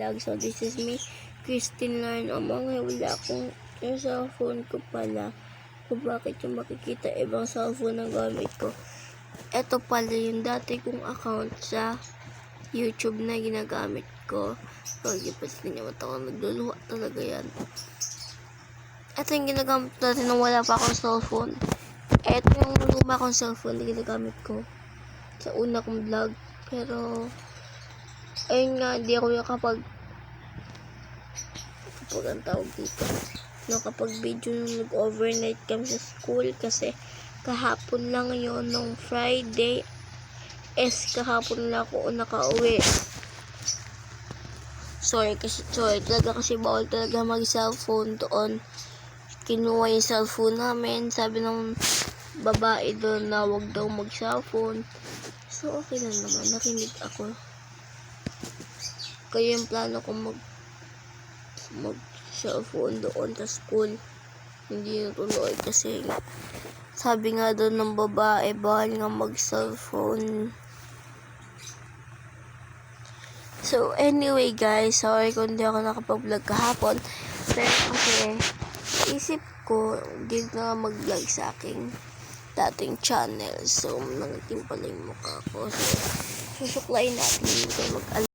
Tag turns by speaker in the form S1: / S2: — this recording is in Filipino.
S1: vlog. So this is me, Christine Lorne. O mga wala akong yung cellphone ko pala. Kung bakit yung makikita ibang cellphone ang gamit ko. Ito pala yung dati kong account sa YouTube na ginagamit ko. Pag-ipas niya mata ko, nagluluha talaga yan. Ito yung ginagamit natin nung wala pa akong cellphone. Ito yung luma kong cellphone na ginagamit ko sa una kong vlog. Pero ayun nga, hindi ako kapag ang tawag dito, kapag video nung nag-overnight kami sa school, kasi kahapon lang yon nung Friday. Kahapon lang ako nakauwi. Sorry talaga kasi bawal talaga mag-cellphone doon. Kinuha yung cellphone namin. Sabi ng babae doon na wag daw mag-cellphone. So okay lang naman, nakinig ako. Kaya yung plano ko mag-cellphone doon sa school, hindi natuloy kasi sabi nga doon ng babae bawal nga mag-cellphone. So anyway guys, sorry kung hindi ako nakapag-vlog kahapon, pero kasi isip ko hindi na mag-vlog sa aking dating channel. So nangitim pala yung mukha ko. So susuklayin natin, hindi ko mag